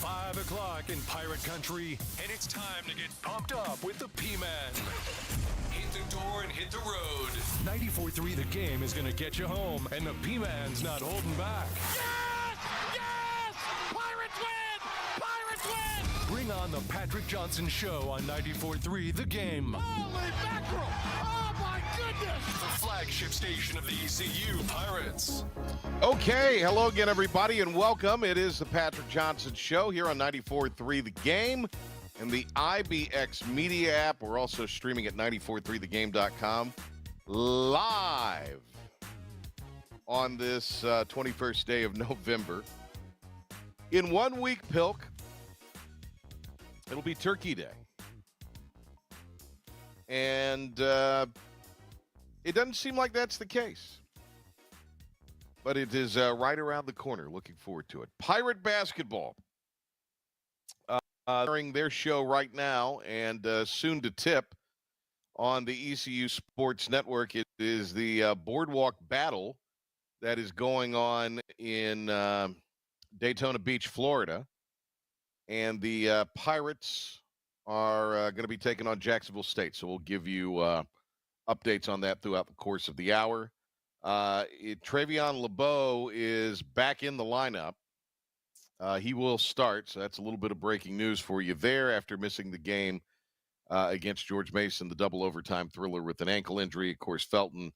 5 o'clock in Pirate Country, and it's time to get pumped up with the P-Man. Hit the door and hit the road. 94.3 The Game is going to get you home, and the P-Man's not holding back. Yes! Yes! Pirates win! Pirates win! Bring on the Patrick Johnson Show on 94.3 The Game. Holy mackerel! Oh, my goodness! The flagship station of the ECU Pirates. Okay, hello again, everybody, and welcome. It is the Patrick Johnson Show here on 94.3 The Game and the IBX Media app. We're also streaming at 943thegame.com live on this 21st day of November. In 1 week, Pilk, it'll be Turkey Day. And it doesn't seem like that's the case. But it is right around the corner. Looking forward to it. Pirate basketball. During their show right now and soon to tip on the ECU Sports Network. It is the Boardwalk Battle that is going on in Daytona Beach, Florida. And the Pirates are going to be taking on Jacksonville State. So we'll give you updates on that throughout the course of the hour. Travion LeBeau is back in the lineup. He will start, so that's a little bit of breaking news for you there after missing the game against George Mason, the double overtime thriller with an ankle injury. Of course, Felton,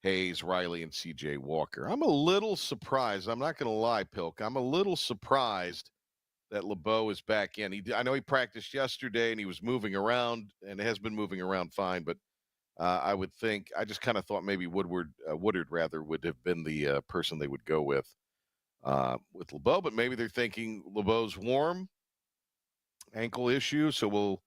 Hayes, Riley, and C.J. Walker. I'm a little surprised. I'm not going to lie, Pilk. I'm a little surprised that LeBeau is back in. I know he practiced yesterday, and he was moving around, and has been moving around fine, but I would think, I just kind of thought maybe Woodard would have been the person they would go with LeBeau, but maybe they're thinking LeBeau's warm, ankle issue, so we'll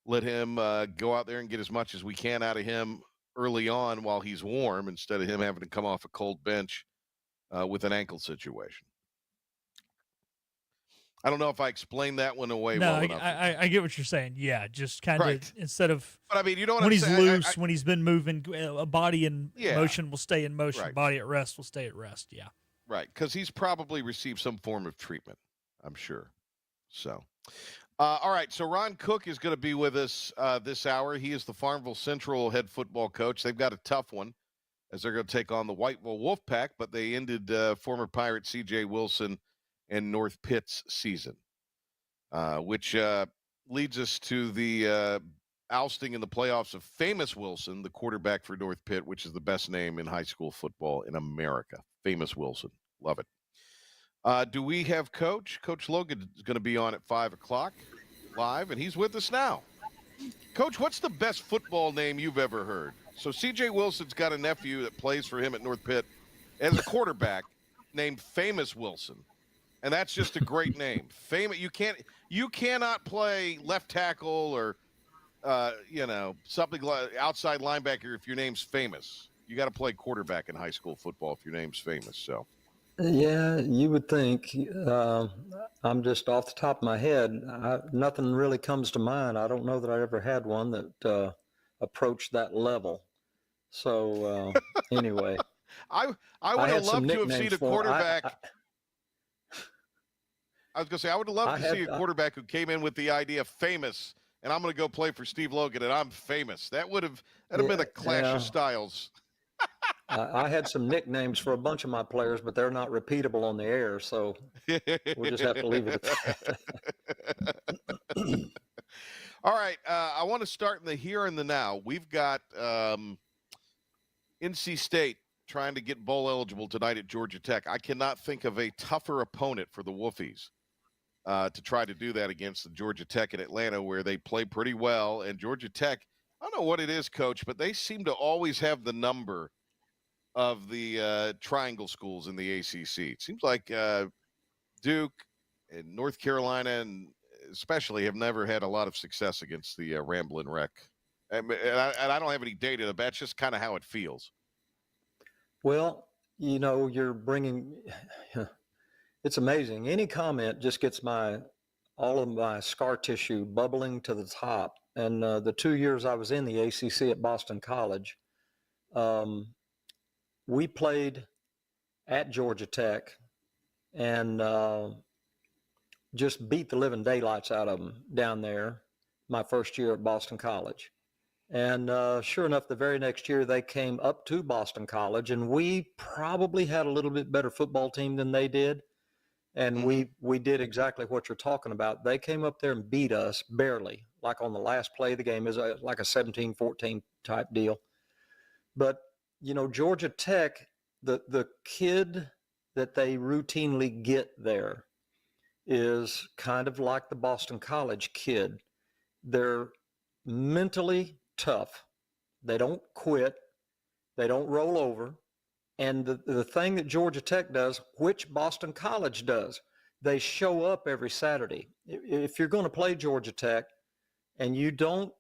let him go out there and get as much as we can out of him early on while he's warm instead of him having to come off a cold bench with an ankle situation. I don't know if I explained that one away well enough. I get what you're saying. Yeah, just kind of instead of. But I mean, you know what when I'm he's saying? loose, when he's been moving, a body in motion will stay in motion. Right. Body at rest will stay at rest. Yeah. Right, because he's probably received some form of treatment, I'm sure. So, all right, so Ron Cook is going to be with us this hour. He is the Farmville Central head football coach. They've got a tough one as they're going to take on the Whiteville Wolfpack, but they ended former Pirate C.J. Wilson and North Pitt's season, which leads us to the ousting in the playoffs of Famous Wilson, the quarterback for North Pitt, which is the best name in high school football in America. Famous Wilson. Love it. Do we have Coach? Coach Logan is going to be on at 5 o'clock live, and he's with us now. Coach, what's the best football name you've ever heard? So C.J. Wilson's got a nephew that plays for him at North Pitt as a quarterback named Famous Wilson. And that's just a great name. You cannot play left tackle or something like outside linebacker if your name's Famous. You got to play quarterback in high school football if your name's Famous. So, yeah, you would think. I'm just off the top of my head. Nothing really comes to mind. I don't know that I ever had one that approached that level. So anyway, I would have loved to have seen a quarterback. I was going to say, I would love to see a quarterback who came in with the idea of Famous, and I'm going to go play for Steve Logan, and I'm Famous. That'd have been a clash of styles. I had some nicknames for a bunch of my players, but they're not repeatable on the air, so we'll just have to leave it at that. All right, I want to start in the here and the now. We've got NC State trying to get bowl eligible tonight at Georgia Tech. I cannot think of a tougher opponent for the Wolfies to try to do that against the Georgia Tech in Atlanta, where they play pretty well. And Georgia Tech, I don't know what it is, Coach, but they seem to always have the number of the triangle schools in the ACC. It seems like Duke and North Carolina, and especially, have never had a lot of success against the Ramblin' Wreck. And I don't have any data, but that's just kind of how it feels. Well, you're bringing – it's amazing. Any comment just gets all of my scar tissue bubbling to the top. And the 2 years I was in the ACC at Boston College, we played at Georgia Tech, and just beat the living daylights out of them down there my first year at Boston College. And sure enough, the very next year they came up to Boston College, and we probably had a little bit better football team than they did. And we did exactly what you're talking about. They came up there and beat us barely, like on the last play of the game. Is like a 17-14 type deal. But, you know, Georgia Tech, the kid that they routinely get there is kind of like the Boston College kid. They're mentally tough. They don't quit. They don't roll over. And the thing that Georgia Tech does, which Boston College does, they show up every Saturday. If you're going to play Georgia Tech and you don't,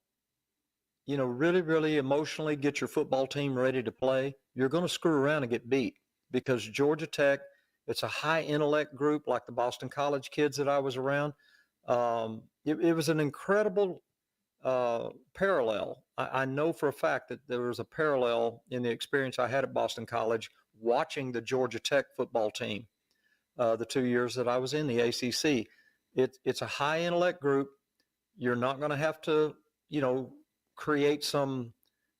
you know, really, really emotionally get your football team ready to play, you're going to screw around and get beat, because Georgia Tech, it's a high intellect group like the Boston College kids that I was around. It was an incredible parallel. I know for a fact that there was a parallel in the experience I had at Boston College watching the Georgia Tech football team the 2 years that I was in the ACC. It's a high intellect group. You're not going to have to, you know, create some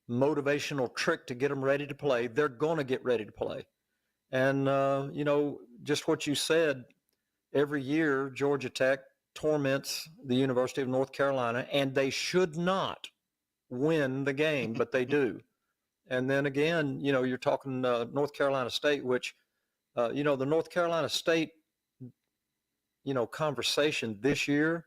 motivational trick to get them ready to play. They're going to get ready to play. And, you know, just what you said, every year Georgia Tech torments the University of North Carolina, and they should not win the game, but they do. And then again, you know, you're talking North Carolina State, which, you know, the North Carolina State, you know, conversation this year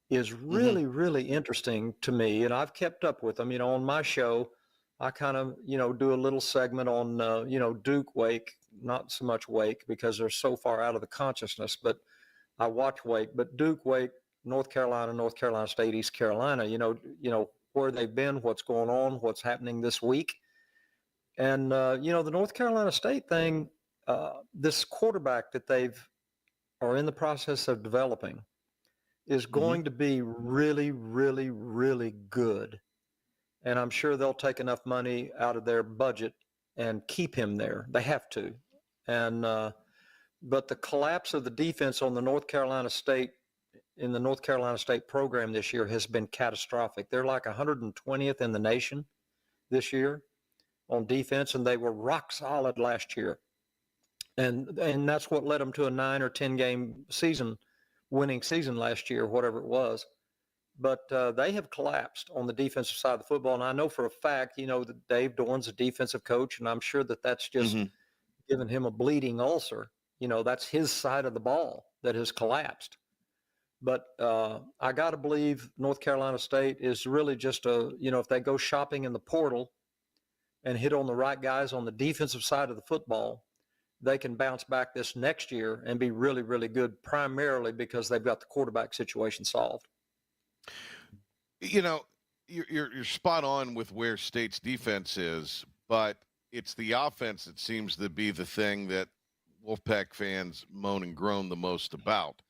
is really, really interesting to me. And I've kept up with them. You know, on my show, I kind of, you know, do a little segment on, you know, Duke, Wake, not so much Wake because they're so far out of the consciousness, but I watch Wake. But Duke, Wake, North Carolina State, East Carolina, you know where they've been, what's going on, what's happening this week. And, you know, the North Carolina State thing, this quarterback that are in the process of developing is going to be really, really, really good. And I'm sure they'll take enough money out of their budget and keep him there. They have to. And, but the collapse of the defense on the North Carolina State, in the North Carolina State program this year has been catastrophic. They're like 120th in the nation this year on defense, and they were rock solid last year. And that's what led them to a 9 or 10 game winning season last year, whatever it was. But they have collapsed on the defensive side of the football. And I know for a fact, you know, that Dave Dorn's a defensive coach, and I'm sure that that's just given him a bleeding ulcer. You know, that's his side of the ball that has collapsed. But I got to believe North Carolina State is really just you know, if they go shopping in the portal and hit on the right guys on the defensive side of the football, they can bounce back this next year and be really, really good, primarily because they've got the quarterback situation solved. You know, you're spot on with where State's defense is, but it's the offense that seems to be the thing that Wolfpack fans moan and groan the most about.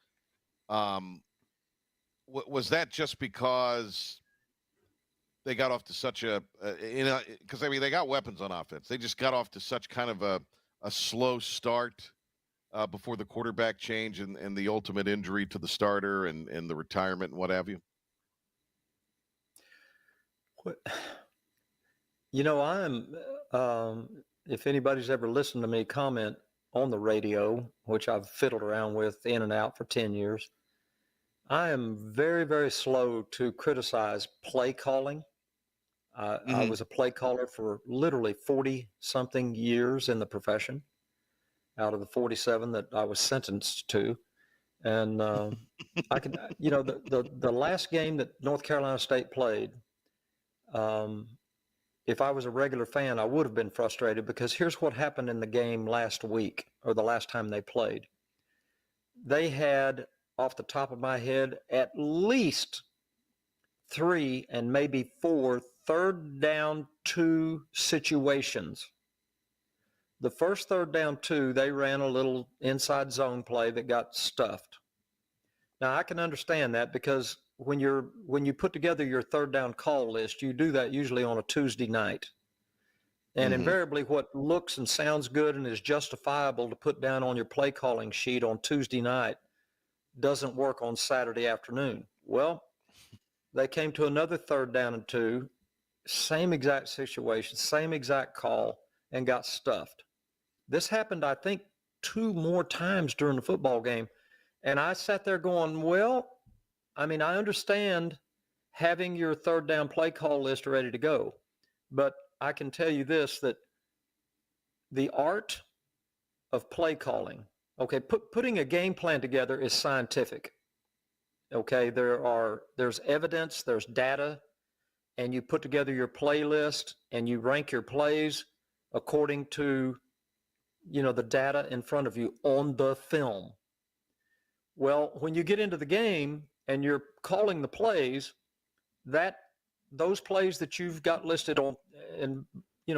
Was that just because they got off to such a, you know, because I mean, they got weapons on offense. They just got off to such kind of a slow start before the quarterback change and the ultimate injury to the starter and the retirement and what have you? You know, if anybody's ever listened to me comment on the radio, which I've fiddled around with in and out for 10 years, I am very, very slow to criticize play calling. I was a play caller for literally 40-something years in the profession, out of the 47 that I was sentenced to. And I can, you know, the last game that North Carolina State played, if I was a regular fan, I would have been frustrated, because here's what happened in the game last week, or the last time they played. They had, off the top of my head, at least 3 and maybe 4 third down 2 situations. The first third down 2, they ran a little inside zone play that got stuffed. Now, I can understand that, because when you put together your third down call list, you do that usually on a Tuesday night. And invariably what looks and sounds good and is justifiable to put down on your play calling sheet on Tuesday night doesn't work on Saturday afternoon. Well, they came to another 3rd down and 2, same exact situation, same exact call, and got stuffed. This happened, I think, 2 more times during the football game. And I sat there going, well, I mean, I understand having your 3rd down play call list ready to go, but I can tell you this, that the art of play calling, okay, putting a game plan together is scientific. Okay, there's evidence, there's data, and you put together your playlist and you rank your plays according to, the data in front of you on the film. Well, when you get into the game and you're calling the plays, those plays that you've got listed on, and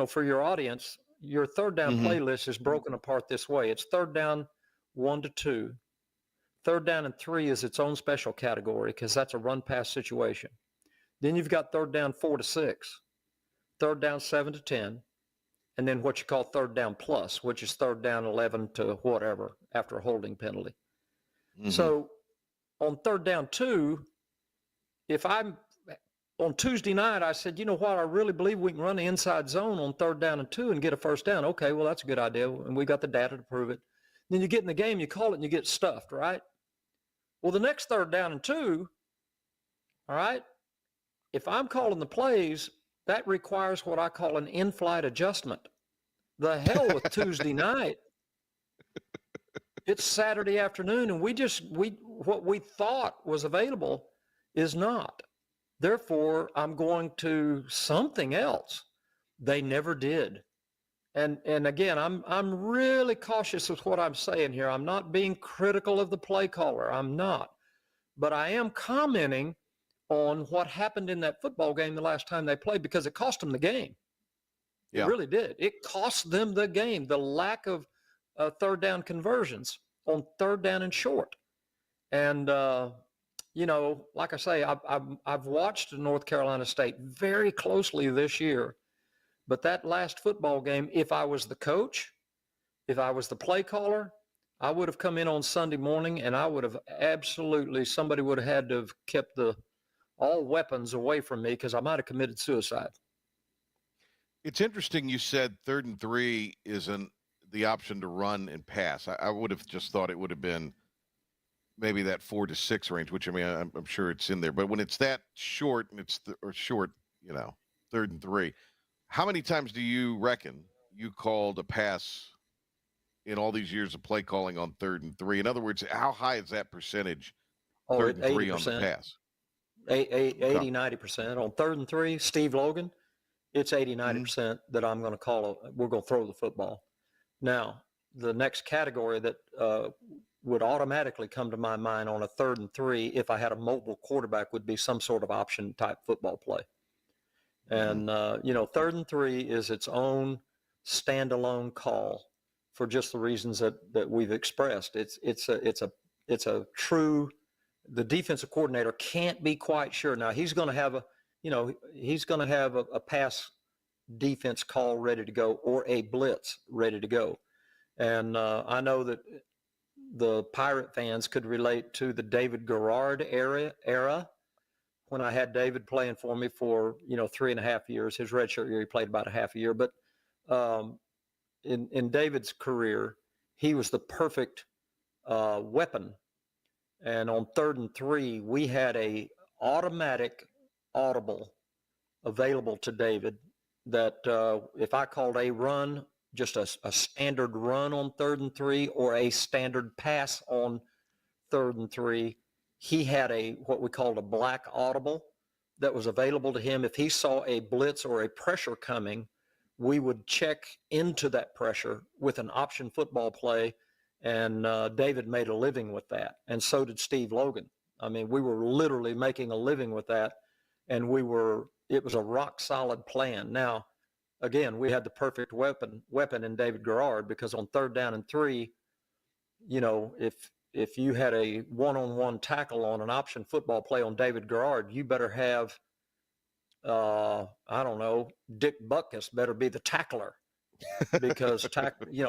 for your audience, your 3rd down playlist is broken apart this way. It's 3rd down 1 to 2. 3rd down and 3 is its own special category because that's a run pass situation. Then you've got 3rd down 4 to 6, 3rd down 7 to 10, and then what you call 3rd down plus, which is 3rd down 11 to whatever after a holding penalty. So on 3rd down 2, if I'm on Tuesday night, I said, you know what, I really believe we can run the inside zone on 3rd down and 2 and get a 1st down. Okay, well, that's a good idea, and we got the data to prove it. Then you get in the game, you call it, and you get stuffed, right? Well, the next 3rd down and 2, all right, if I'm calling the plays, that requires what I call an in-flight adjustment. The hell with Tuesday night. It's Saturday afternoon, and what we thought was available is not. Therefore, I'm going to something else. They never did. And again, I'm really cautious with what I'm saying here. I'm not being critical of the play caller. I'm not. But I am commenting on what happened in that football game the last time they played because it cost them the game. Yeah. It really did. It cost them the game, the lack of 3rd down conversions on 3rd down and short. And, like I say, I've watched North Carolina State very closely this year. But that last football game, if I was the coach, if I was the play caller, I would have come in on Sunday morning and I would have somebody would have had to have kept all weapons away from me because I might have committed suicide. It's interesting you said 3rd and 3 isn't the option to run and pass. I would have just thought it would have been maybe that 4 to 6 range, which I mean, I'm sure it's in there. But when it's that short and it's 3rd and 3, how many times do you reckon you called a pass in all these years of play calling on 3rd and 3? In other words, how high is that percentage? 3rd and 3 on the pass. 80, 90%. On 3rd and 3, Steve Logan, it's 80, 90% that I'm going to we're going to throw the football. Now, the next category that would automatically come to my mind on a 3rd and 3 if I had a mobile quarterback would be some sort of option type football play. And, 3rd and 3 is its own standalone call for just the reasons that we've expressed. It's a true, the defensive coordinator can't be quite sure. Now he's going to have a pass defense call ready to go or a blitz ready to go. And I know that the Pirate fans could relate to the David Garrard era when I had David playing for me for 3.5 years. His redshirt year, he played about a half a year. But in David's career, he was the perfect weapon. And on 3rd and 3, we had a automatic audible available to David that if I called a run, just a standard run on 3rd and 3 or a standard pass on 3rd and 3, he had what we called a black audible that was available to him. If he saw a blitz or a pressure coming, we would check into that pressure with an option football play. And David made a living with that. And so did Steve Logan. I mean, we were literally making a living with that. And it was a rock solid plan. Now, again, we had the perfect weapon in David Garrard, because on 3rd down and 3, if you had a one-on-one tackle on an option football play on David Garrard, you better have, Dick Butkus better be the tackler. because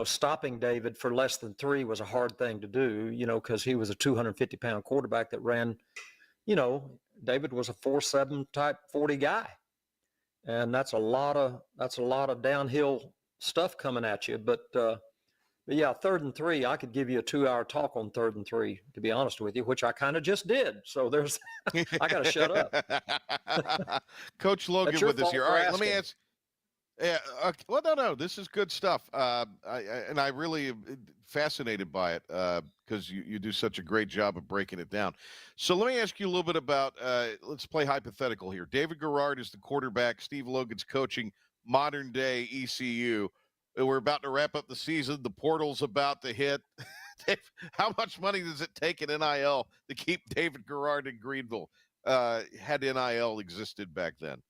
stopping David for less than 3 was a hard thing to do, because he was a 250-pound quarterback that ran, David was a 4.7 type 40 guy. And that's a lot of downhill stuff coming at you. But yeah, 3rd and 3, I could give you a 2-hour talk on 3rd and 3, to be honest with you, which I kind of just did. So there's, I got to shut up. Coach Logan with us here. All right, let me ask. Yeah. Okay. Well, no. This is good stuff. I really am fascinated by it because you do such a great job of breaking it down. So let me ask you a little bit about. Let's play hypothetical here. David Garrard is the quarterback. Steve Logan's coaching modern day ECU. We're about to wrap up the season. The portal's about to hit. How much money does it take in NIL to keep David Garrard in Greenville? Had NIL existed back then?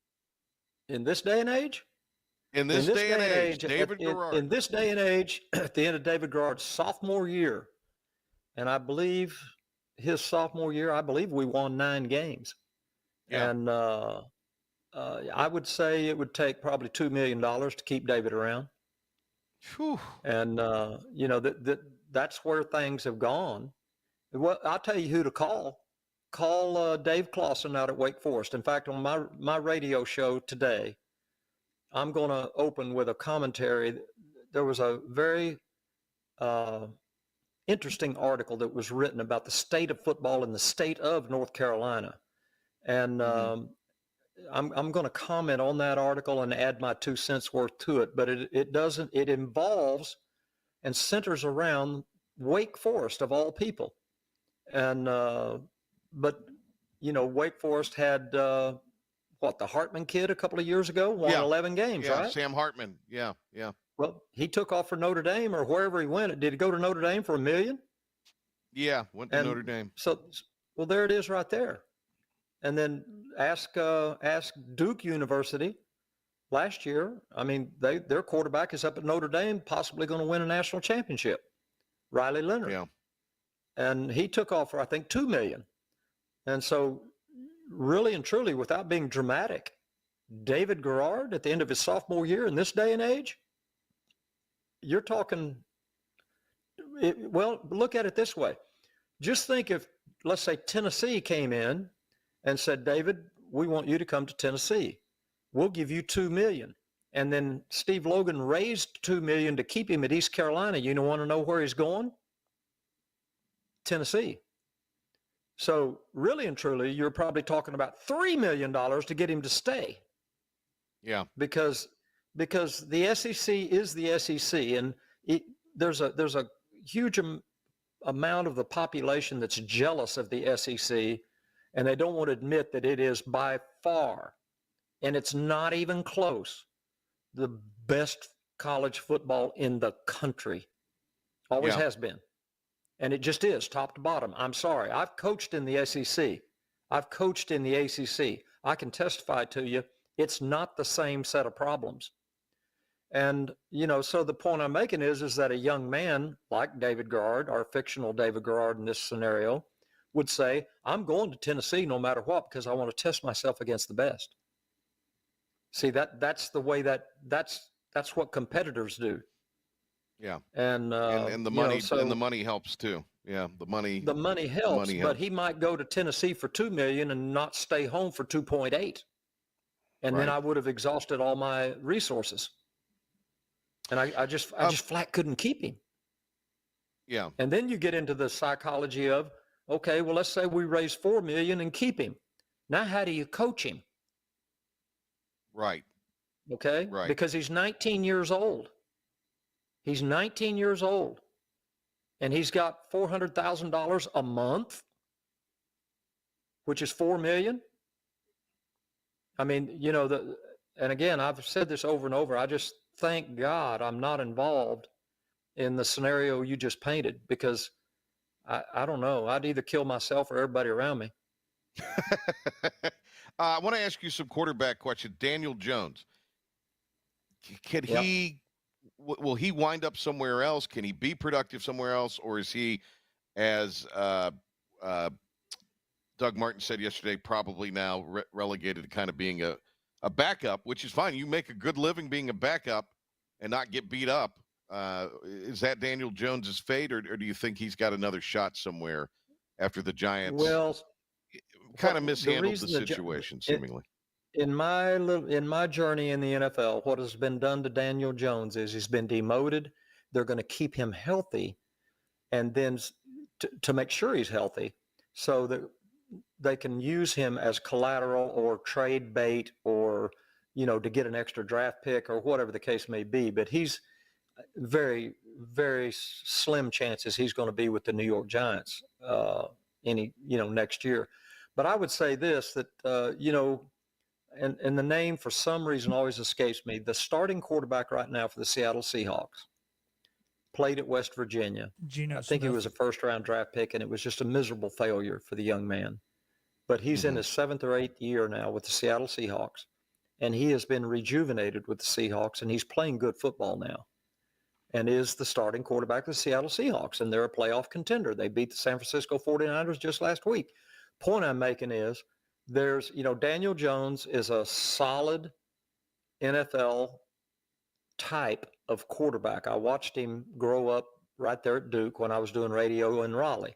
In this day and age? In this day and age, David Garrard. In this day and age, at the end of David Garrard's sophomore year, and I believe his sophomore year, I believe we won 9 games. Yeah. And I would say it would take probably $2 million to keep David around. Whew. And, that's where things have gone. Well, I'll tell you who to call. Call Dave Clawson out at Wake Forest. In fact, on my radio show today, I'm going to open with a commentary. There was a very interesting article that was written about the state of football in the state of North Carolina. And I'm going to comment on that article and add my 2 cents worth to it. But it involves and centers around Wake Forest of all people. And, but, Wake Forest had, the Hartman kid a couple of years ago won 11 games, right? Sam Hartman. Yeah. Well, he took off for Notre Dame or wherever he went. Did he go to Notre Dame for $1 million? Yeah, went to Notre Dame. So, well, there it is right there. And then ask Duke University last year. I mean, their quarterback is up at Notre Dame, possibly going to win a national championship, Riley Leonard. Yeah. And he took off for, I think, $2 million. And so, really and truly, without being dramatic, David Garrard at the end of his sophomore year in this day and age, you're talking, well, look at it this way. Just think if, let's say, Tennessee came in and said, David, we want you to come to Tennessee. We'll give you $2 million. And then Steve Logan raised $2 million to keep him at East Carolina. You want to know where he's going? Tennessee. So really and truly, you're probably talking about $3 million to get him to stay. Yeah. Because the SEC is the SEC, and there's a huge amount of the population that's jealous of the SEC, and they don't want to admit that it is by far, and it's not even close, the best college football in the country. Always has been. And it just is, top to bottom. I'm sorry. I've coached in the SEC. I've coached in the ACC. I can testify to you, it's not the same set of problems. And, so the point I'm making is that a young man like David Garrard, our fictional David Garrard in this scenario, would say, I'm going to Tennessee no matter what because I want to test myself against the best. See, that's the way that's what competitors do. Yeah. And the money and the money helps too. Yeah, the money helps, but he might go to Tennessee for $2 million and not stay home for 2.8. And then I would have exhausted all my resources. And I just flat couldn't keep him. Yeah. And then you get into the psychology of, okay, well, let's say we raise $4 million and keep him. Now, how do you coach him? Right. Okay. Right. Because he's 19 years old. He's 19 years old. And he's got $400,000 a month, which is $4 million. I mean, and again, I've said this over and over. I just thank God I'm not involved in the scenario you just painted, because I don't know. I'd either kill myself or everybody around me. I want to ask you some quarterback questions. Daniel Jones, will he wind up somewhere else? Can he be productive somewhere else? Or is he, as Doug Martin said yesterday, probably now relegated to kind of being a backup, which is fine. You make a good living being a backup, and not get beat up. Is that Daniel Jones's fate, or do you think he's got another shot somewhere after the Giants Well, kind of the mishandled the reason situation, seemingly? in my journey in the NFL, what has been done to Daniel Jones is he's been demoted. They're going to keep him healthy, and then to make sure he's healthy, so that they can use him as collateral or trade bait, or to get an extra draft pick or whatever the case may be. But he's very, very slim chances he's going to be with the New York Giants next year. But I would say this, that and the name for some reason always escapes me. The starting quarterback right now for the Seattle Seahawks played at West Virginia. Geno I think he Smith. was a first-round draft pick, and it was just a miserable failure for the young man. But he's in his 7th or 8th year now with the Seattle Seahawks, and he has been rejuvenated with the Seahawks, and he's playing good football now, and is the starting quarterback of the Seattle Seahawks, and they're a playoff contender. They beat the San Francisco 49ers just last week. Point I'm making is Daniel Jones is a solid NFL type of quarterback. I watched him grow up right there at Duke when I was doing radio in Raleigh.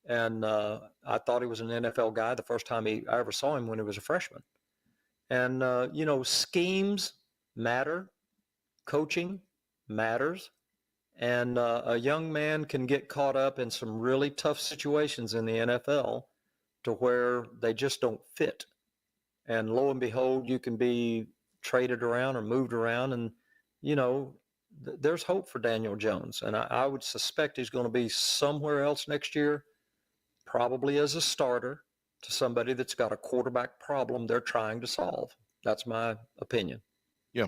And I thought he was an NFL guy the first time I ever saw him, when he was a freshman. And, schemes matter. Coaching matters. And a young man can get caught up in some really tough situations in the NFL to where they just don't fit. And lo and behold, you can be traded around or moved around, and there's hope for Daniel Jones. And I would suspect he's going to be somewhere else next year, probably as a starter to somebody that's got a quarterback problem they're trying to solve. That's my opinion. Yeah.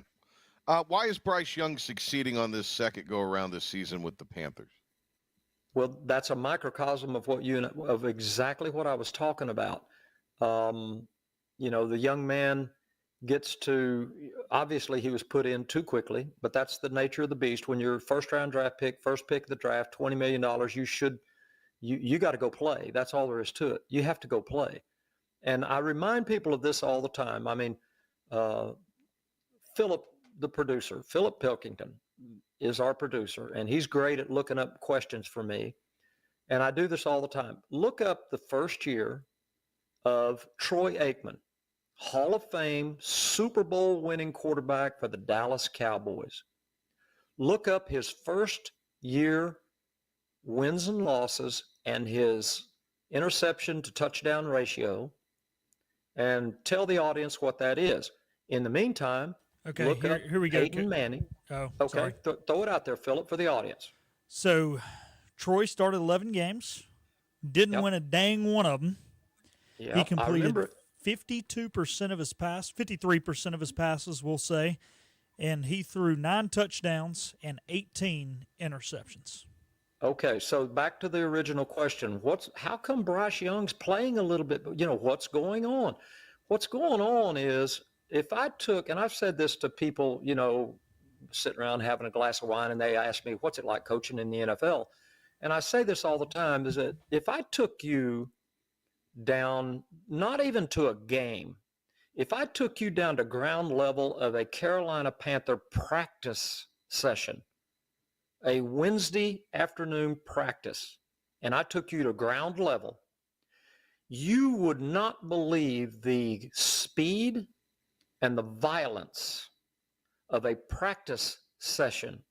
Why is Bryce Young succeeding on this second go around this season with the Panthers? Well, that's a microcosm of exactly what I was talking about. The young man gets to, obviously he was put in too quickly, but that's the nature of the beast. When you're first-round draft pick, first pick of the draft, $20 million, you got to go play. That's all there is to it. You have to go play. And I remind people of this all the time. I mean, Philip, the producer, Philip Pilkington, is our producer, and he's great at looking up questions for me. And I do this all the time. Look up the first year of Troy Aikman, Hall of Fame, Super Bowl winning quarterback for the Dallas Cowboys. Look up his first year wins and losses and his interception to touchdown ratio, and tell the audience what that is. In the meantime, Okay, look up here we go. Peyton Manning. Oh, Okay, sorry. throw it out there, Philip, for the audience. So Troy started 11 games, didn't Yep. win a dang one of them. Yeah, He I completed remember it. 52% of his 53% of his passes, we'll say, and he threw 9 touchdowns and 18 interceptions. Okay, so back to the original question. How come Bryce Young's playing a little bit? What's going on? What's going on is, if I took, and I've said this to people, sitting around having a glass of wine, and they ask me, what's it like coaching in the NFL? And I say this all the time, is that if I took you down, not even to a game, if I took you down to ground level of a Carolina Panther practice session, a Wednesday afternoon practice, and I took you to ground level, you would not believe the speed and the violence of a practice session.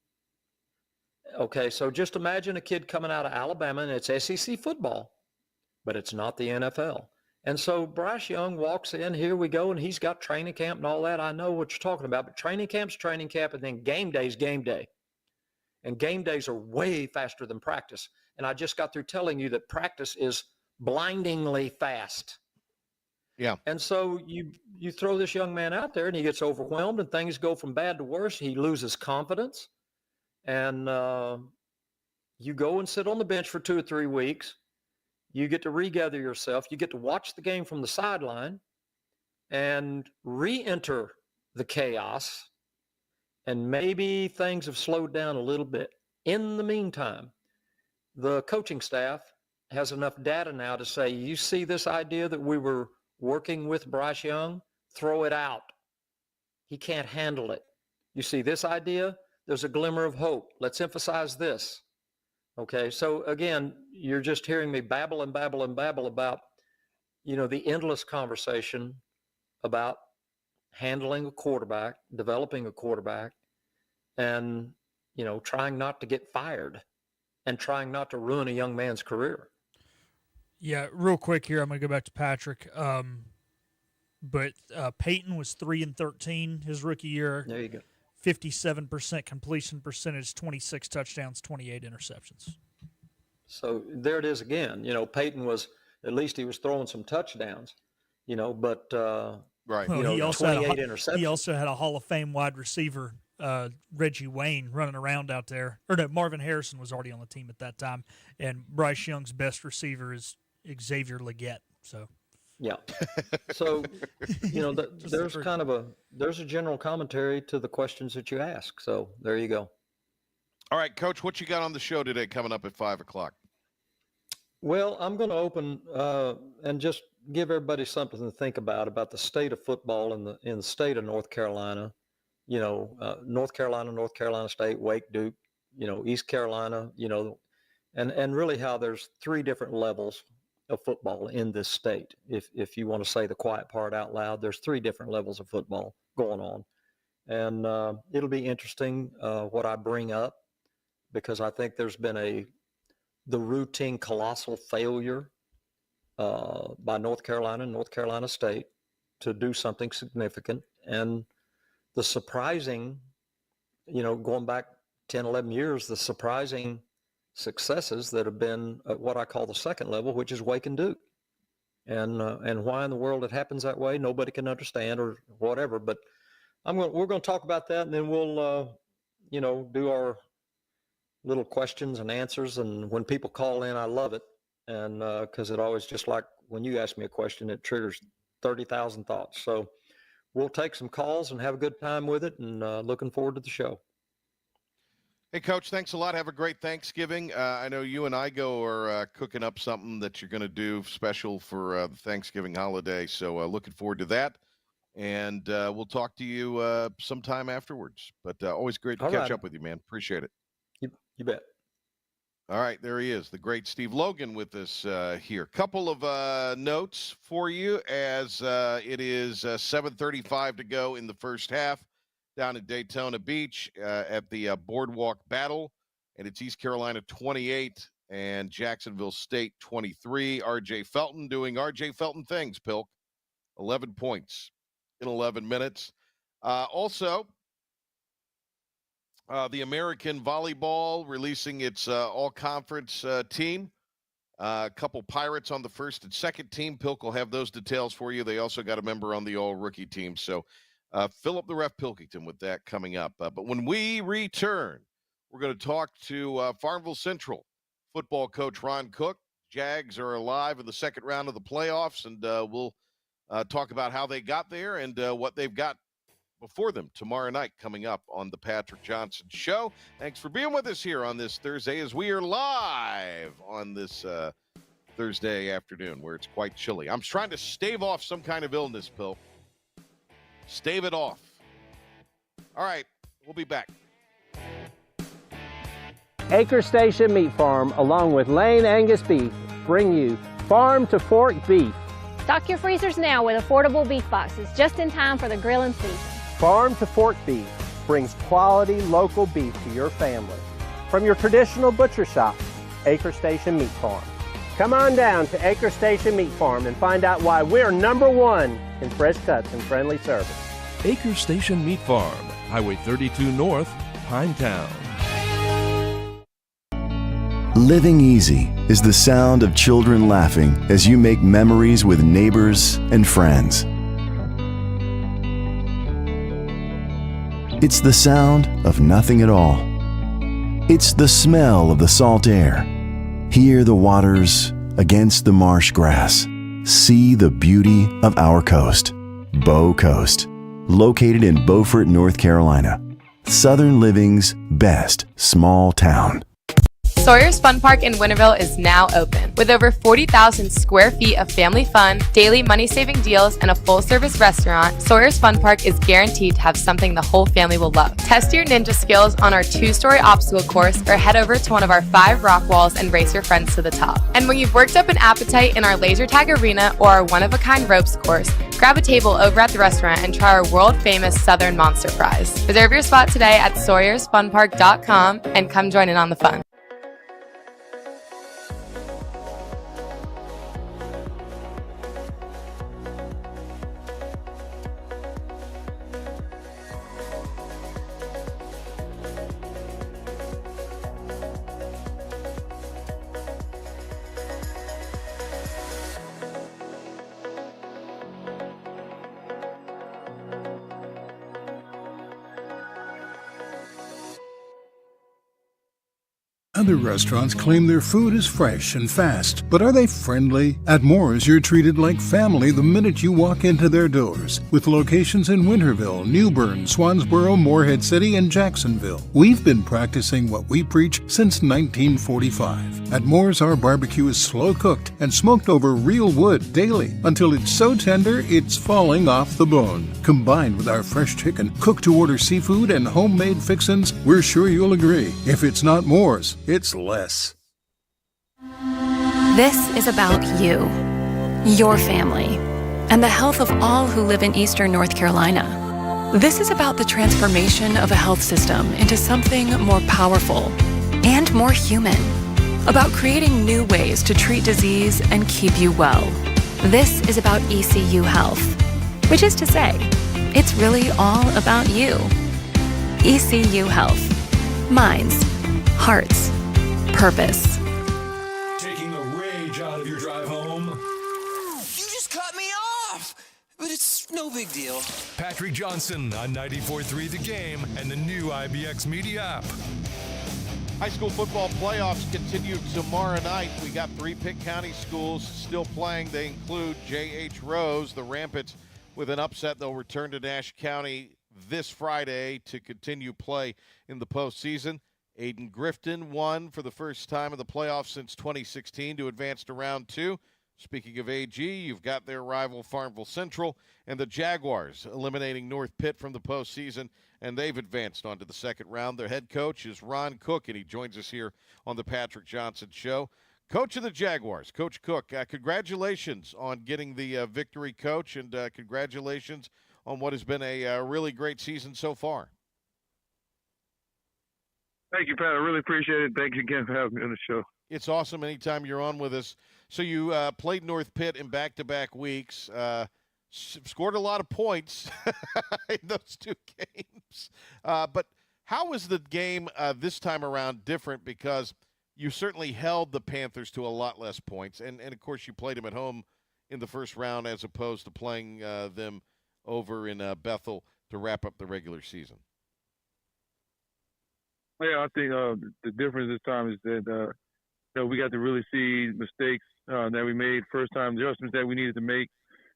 Okay, so just imagine a kid coming out of Alabama, and it's SEC football, but it's not the NFL. And so Bryce Young walks in, here we go, and he's got training camp and all that. I know what you're talking about, but training camp's training camp, and then game day's game day. And game days are way faster than practice. And I just got through telling you that practice is blindingly fast. Yeah. And so you throw this young man out there, and he gets overwhelmed, and things go from bad to worse. He loses confidence. And you go and sit on the bench for 2 or 3 weeks. You get to regather yourself. You get to watch the game from the sideline and re-enter the chaos. And maybe things have slowed down a little bit. In the meantime, the coaching staff has enough data now to say, you see this idea that we were working with Bryce Young? Throw it out. He can't handle it. You see this idea? there's a glimmer of hope. Let's emphasize this. Okay, so again, you're just hearing me babble and babble and babble about, the endless conversation about handling a quarterback, developing a quarterback, and, trying not to get fired and trying not to ruin a young man's career. Yeah, real quick here, I'm going to go back to Patrick. But Peyton was 3-13 his rookie year. There you go. 57% completion percentage, 26 touchdowns, 28 interceptions. So there it is again. Peyton was, at least he was throwing some touchdowns, but Right. Well, he also 28 interceptions. He also had a Hall of Fame wide receiver, Reggie Wayne, running around out there. Or no, Marvin Harrison was already on the team at that time. And Bryce Young's best receiver is Xavier Legette. So. Yeah. So, there's there's a general commentary to the questions that you ask. So there you go. All right, Coach, what you got on the show today coming up at 5:00? Well, I'm going to open and just give everybody something to think about the state of football in the state of North Carolina. North Carolina State, Wake, Duke, East Carolina, and really how there's three different levels of football in this state. If you want to say the quiet part out loud, there's three different levels of football going on. And it'll be interesting what I bring up, because I think there's been the routine colossal failure by North Carolina State to do something significant. And the surprising, going back 10, 11 years, the surprising successes that have been at what I call the second level, which is Wake and Duke. And why in the world it happens that way, nobody can understand or whatever. But we're going to talk about that, and then we'll do our little questions and answers. And when people call in, I love it, and because it always, just like when you ask me a question, it triggers 30,000 thoughts. So we'll take some calls and have a good time with it, and looking forward to the show. Hey, Coach, thanks a lot. Have a great Thanksgiving. I know you and Igo are cooking up something that you're going to do special for the Thanksgiving holiday. So looking forward to that. And we'll talk to you sometime afterwards. But always great to catch up with you, man. Appreciate it. You bet. All right, there he is, the great Steve Logan with us here. Couple of notes for you as it is 7:35 to go in the first half. Down in Daytona Beach at the Boardwalk Battle, and it's East Carolina 28 and Jacksonville State 23. R.J. Felton doing R.J. Felton things, Pilk. 11 points in 11 minutes. Also, the American Volleyball releasing its all-conference team. A couple Pirates on the first and second team. Pilk will have those details for you. They also got a member on the all-rookie team, so Philip the Ref Pilkington with that coming up. But when we return, we're going to talk to Farmville Central football coach Ron Cook. Jags are alive in the second round of the playoffs, and we'll talk about how they got there and what they've got before them tomorrow night coming up on the Patrick Johnson Show. Thanks for being with us here on this Thursday as we are live on this Thursday afternoon where it's quite chilly. I'm trying to stave off some kind of illness, Bill. Stave it off. All right, we'll be back. Acre Station Meat Farm, along with Lane Angus Beef, bring you Farm to Fork Beef. Stock your freezers now with affordable beef boxes just in time for the grilling season. Farm to Fork Beef brings quality local beef to your family. From your traditional butcher shop, Acre Station Meat Farm. Come on down to Acre Station Meat Farm and find out why we're #1 in fresh cuts and friendly service. Acre Station Meat Farm, Highway 32 North, Pinetown. Living easy is the sound of children laughing as you make memories with neighbors and friends. It's the sound of nothing at all. It's the smell of the salt air. Hear the waters against the marsh grass. See the beauty of our coast. Bow Coast, located in Beaufort, North Carolina. Southern Living's best small town. Sawyer's Fun Park in Winterville is now open. With over 40,000 square feet of family fun, daily money-saving deals, and a full-service restaurant, Sawyer's Fun Park is guaranteed to have something the whole family will love. Test your ninja skills on our 2-story obstacle course or head over to one of our 5 rock walls and race your friends to the top. And when you've worked up an appetite in our laser tag arena or our one-of-a-kind ropes course, grab a table over at the restaurant and try our world-famous Southern Monster Fries. Reserve your spot today at SawyersFunPark.com and come join in on the fun. Other restaurants claim their food is fresh and fast, but are they friendly? At Moore's, you're treated like family the minute you walk into their doors. With locations in Winterville, New Bern, Swansboro, Morehead City, and Jacksonville. We've been practicing what we preach since 1945. At Moore's, our barbecue is slow cooked and smoked over real wood daily until it's so tender it's falling off the bone. Combined with our fresh chicken, cooked-to-order seafood, and homemade fixins, we're sure you'll agree. If it's not Moore's, it's less. This is about you, your family, and the health of all who live in Eastern North Carolina. This is about the transformation of a health system into something more powerful and more human. About creating new ways to treat disease and keep you well. This is about ECU Health, which is to say, it's really all about you. ECU Health. Minds, hearts, purpose. Taking the rage out of your drive home. You just cut me off! But it's no big deal. Patrick Johnson on 94.3 The Game and the new IBX Media app. High school football playoffs continue tomorrow night. We got 3 Pitt County schools still playing. They include J.H. Rose, the Rampants, with an upset. They'll return to Nash County this Friday to continue play in the postseason. Aiden Grifton won for the first time in the playoffs since 2016 to advance to round 2. Speaking of AG, you've got their rival Farmville Central and the Jaguars eliminating North Pitt from the postseason, and they've advanced on to the second round. Their head coach is Ron Cook, and he joins us here on the Patrick Johnson Show. Coach of the Jaguars, Coach Cook, congratulations on getting the victory, Coach, and congratulations on what has been a really great season so far. Thank you, Pat. I really appreciate it. Thank you again for having me on the show. It's awesome anytime you're on with us. So you played North Pitt in back-to-back weeks, scored a lot of points in those 2 games. But how was the game this time around different? Because you certainly held the Panthers to a lot less points. And of course, you played them at home in the first round as opposed to playing them over in Bethel to wrap up the regular season. Yeah, I think the difference this time is that we got to really see mistakes that we made first time, adjustments that we needed to make.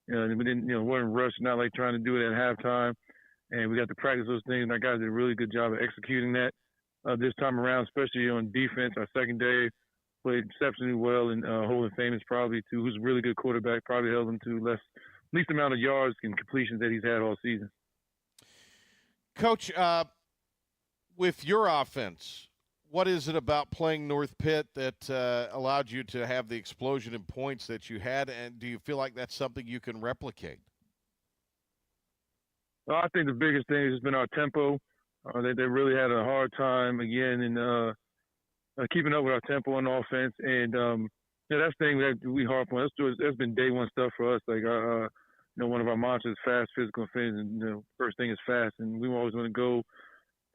And we didn't, weren't rushed, not like trying to do it at halftime. And we got to practice those things. And our guys did a really good job of executing that this time around, especially on defense. Our secondary played exceptionally well, and Holden Famous who's a really good quarterback, probably held them to least amount of yards and completions that he's had all season. Coach, with your offense, what is it about playing North Pitt that allowed you to have the explosion in points that you had, and do you feel like that's something you can replicate? Well, I think the biggest thing has been our tempo. They really had a hard time, again, in keeping up with our tempo on offense. And, that's the thing that we harp on. That's been day one stuff for us. Like, one of our mantras is fast, physical, and fit. And, first thing is fast. And we always want to go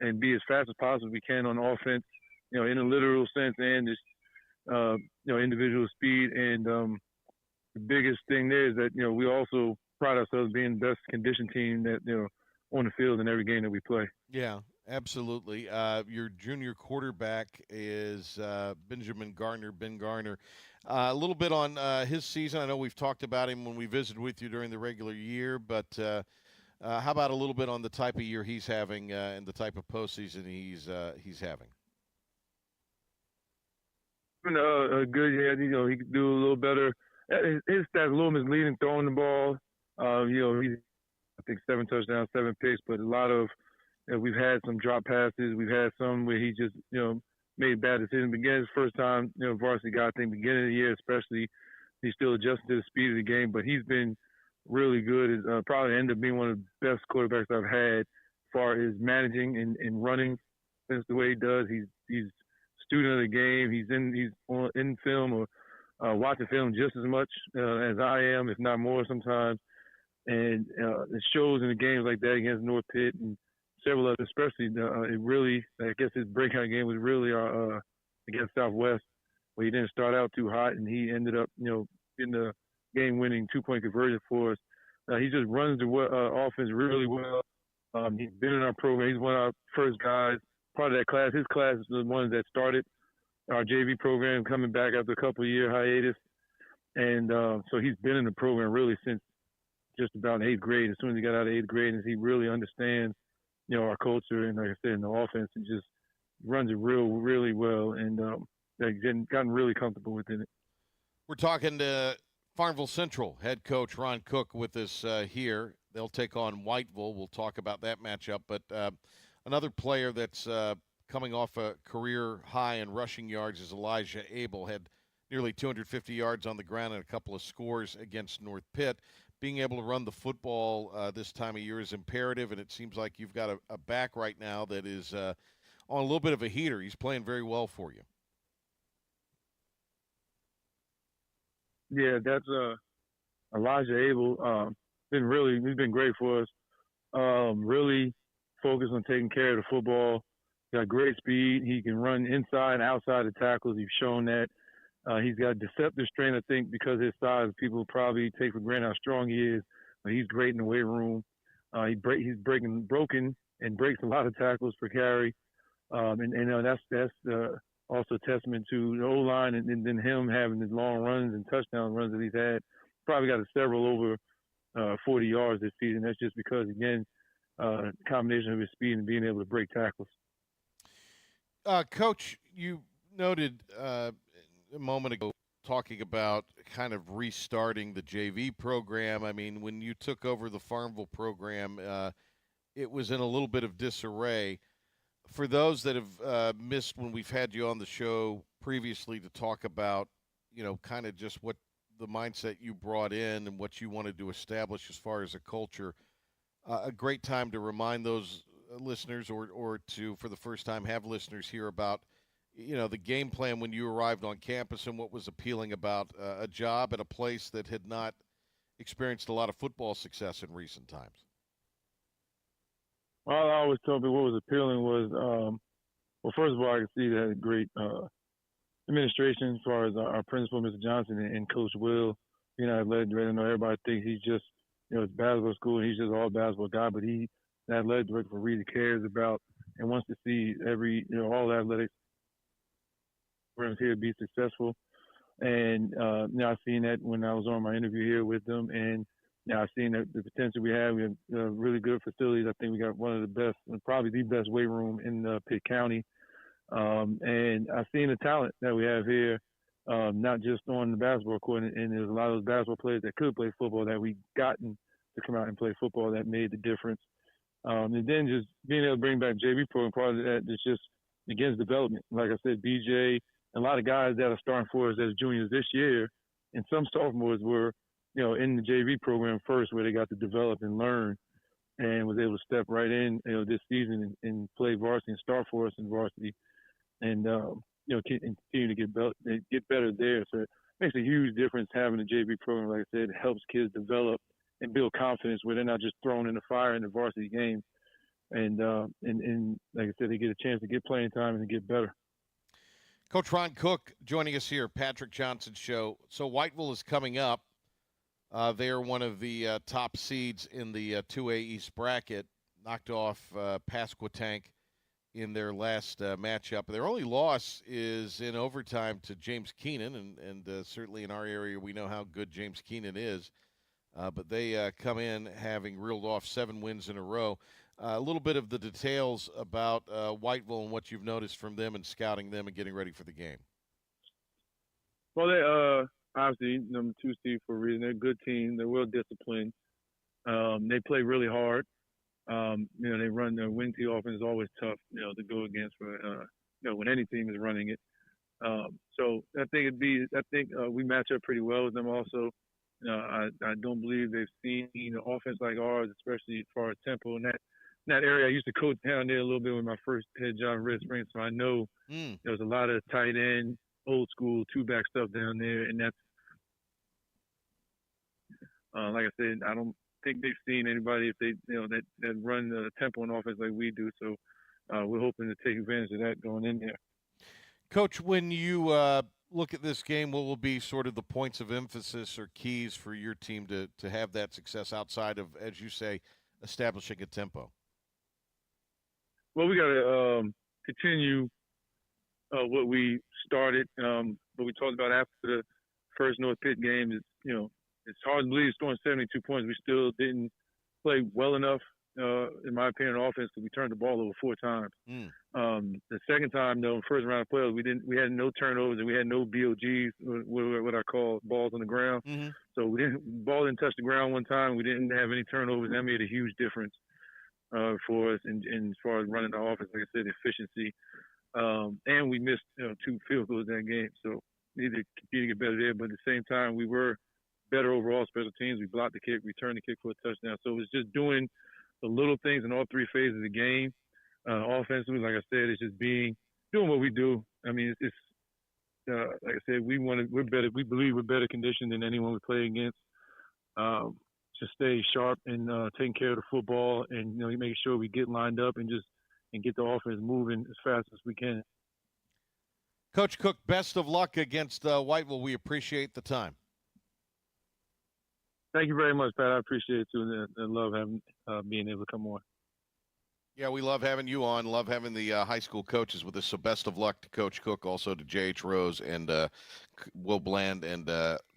and be as fast as possible as we can on offense, in a literal sense and just, individual speed. And the biggest thing there is that, we also pride ourselves being the best conditioned team that, on the field in every game that we play. Yeah, absolutely. Your junior quarterback is Ben Garner. A little bit on his season. I know we've talked about him when we visited with you during the regular year, but how about a little bit on the type of year he's having and the type of postseason he's having? been a good year. He could do a little better. His stats a little misleading throwing the ball. He's I think 7 touchdowns, 7 picks, but a lot of we've had some drop passes. We've had some where he just made bad decisions. Again, his first time varsity guy. I think beginning of the year, especially, he's still adjusting to the speed of the game. But he's been really good. Probably ended up being one of the best quarterbacks I've had as far as managing and running. That's the way he does. He's student of the game. He's in film or watching film just as much as I am, if not more sometimes. And it shows in the games like that against North Pitt and several others, especially it really, I guess his breakout game was really against Southwest, where he didn't start out too hot and he ended up, getting the game-winning 2-point conversion for us. He just runs the offense really well. He's been in our program. He's one of our first guys, part of that class. His class is the one that started our JV program, coming back after a couple of year hiatus. And so he's been in the program really since just about 8th grade. As soon as he got out of 8th grade, and he really understands, our culture, and like I said, in the offense, and just runs it really well, and gotten really comfortable within it. We're talking to Farmville Central head coach Ron Cook with us here. They'll take on Whiteville. We'll talk about that matchup. But another player that's coming off a career high in rushing yards is Elijah Abel. Had nearly 250 yards on the ground and a couple of scores against North Pitt. Being able to run the football this time of year is imperative, and it seems like you've got a back right now that is on a little bit of a heater. He's playing very well for you. Yeah, that's Elijah Abel. He's been great for us. Really focused on taking care of the football. Got great speed. He can run inside and outside the tackles. He's shown that. He's got deceptive strength, I think, because of his size. People probably take for granted how strong he is, but he's great in the weight room. He's broken and breaks a lot of tackles per carry. That's also a testament to the O-line and then him having his long runs and touchdown runs that he's had. Probably got several over 40 yards this season. That's just because, again, the combination of his speed and being able to break tackles. Coach, you noted a moment ago talking about kind of restarting the JV program. I mean, when you took over the Farmville program, it was in a little bit of disarray. For those that have missed when we've had you on the show previously to talk about, kind of just what the mindset you brought in and what you wanted to establish as far as a culture, a great time to remind those listeners or to, for the first time, have listeners hear about the game plan when you arrived on campus and what was appealing about a job at a place that had not experienced a lot of football success in recent times. Well, I always told people what was appealing was, first of all, I could see that great administration as far as our principal, Mr. Johnson, and Coach Will. Athletic director. I know everybody thinks he's just, it's basketball school and he's just all basketball guy, but the athletic director really cares about and wants to see all the athletics programs here be successful. And I've seen that when I was on my interview here with them, and I've seen the potential we have. We have really good facilities. I think we got one of the best, probably the best weight room in Pitt County. And I've seen the talent that we have here, not just on the basketball court. And there's a lot of those basketball players that could play football that we gotten to come out and play football that made the difference. And then just being able to bring back JV program, part of that is just, against development. Like I said, BJ, a lot of guys that are starting for us as juniors this year, and some sophomores were, in the JV program first, where they got to develop and learn, and was able to step right in, this season and play varsity and start for us in varsity, and continue to get better there. So it makes a huge difference having a JV program. Like I said, it helps kids develop and build confidence where they're not just thrown in the fire in the varsity game, and like I said, they get a chance to get playing time and to get better. Coach Ron Cook joining us here, Patrick Johnson's show. So Whiteville is coming up. They are one of the top seeds in the 2A East bracket, knocked off Pasquotank in their last matchup. Their only loss is in overtime to James Keenan, and certainly in our area we know how good James Keenan is. But they come in having reeled off 7 wins in a row. A little bit of the details about Whiteville and what you've noticed from them and scouting them and getting ready for the game. Well, they obviously number 2 seed for a reason. They're a good team. They're well disciplined. They play really hard. They run their wing T offense is always tough, to go against for when any team is running it. So I think we match up pretty well with them also. I don't believe they've seen an offense like ours, especially as far as tempo in that area. I used to coach down there a little bit with my first head job in Red Springs, so I know there was a lot of tight end, old school 2-back stuff down there, and that's like I said, I don't think they've seen anybody if they that run the tempo and offense like we do. So we're hoping to take advantage of that going in there. Coach, when you look at this game, what will be sort of the points of emphasis or keys for your team to have that success outside of, as you say, establishing a tempo? Well, we got to continue what we started, what we talked about after the first North Pitt game is, it's hard to believe scoring 72 points. We still didn't play well enough, in my opinion, on offense because we turned the ball over 4 times. The second time, though, in first round of playoffs, we had no turnovers and we had no BOGs, what I call balls on the ground. So ball didn't touch the ground one time. We didn't have any turnovers. That made a huge difference for us in as far as running the offense, like I said, efficiency. And we missed 2 field goals that game. So we need to continue to get better there. But at the same time, we were better overall special teams. We blocked the kick, returned the kick for a touchdown. So it was just doing the little things in all 3 phases of the game. Offensively, like I said, it's just doing what we do. I mean, it's like I said, we're better. We believe we're better conditioned than anyone we play against. Just stay sharp and taking care of the football, and making sure we get lined up and get the offense moving as fast as we can. Coach Cook, best of luck against Whiteville. We appreciate the time. Thank you very much, Pat. I appreciate it too, and love being able to come on. Yeah, we love having you on. Love having the high school coaches with us. So best of luck to Coach Cook, also to J.H. Rose and Will Bland and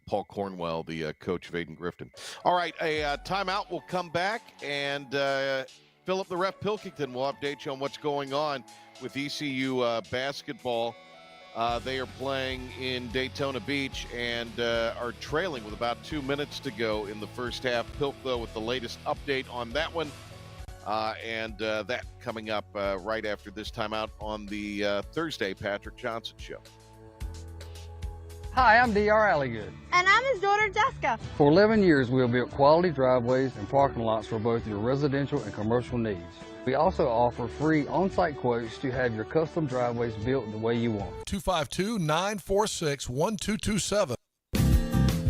Paul Cornwell, the coach of Aiden Grifton. All right, a timeout. We'll come back and Philip the Ref Pilkington will update you on what's going on with ECU basketball. They are playing in Daytona Beach and are trailing with about 2 minutes to go in the first half. Pilk, though, with the latest update on that one. And that coming up right after this timeout on the Thursday Patrick Johnson Show. Hi, I'm D.R. Alligood. And I'm his daughter, Jessica. For 11 years, we have built quality driveways and parking lots for both your residential and commercial needs. We also offer free on-site quotes to have your custom driveways built the way you want. 252-946-1227.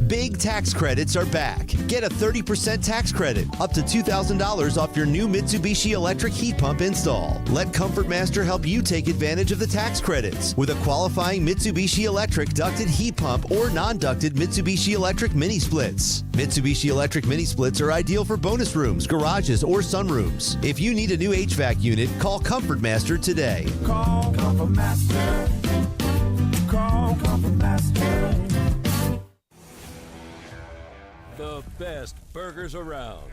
Big tax credits are back. Get a 30% tax credit, up to $2,000 off your new Mitsubishi electric heat pump install. Let Comfort Master help you take advantage of the tax credits with a qualifying Mitsubishi electric ducted heat pump or non-ducted Mitsubishi electric mini splits. Mitsubishi electric mini splits are ideal for bonus rooms, garages, or sunrooms. If you need a new HVAC unit, call Comfort Master today. Call Comfort Master. Call Comfort Master. The best burgers around.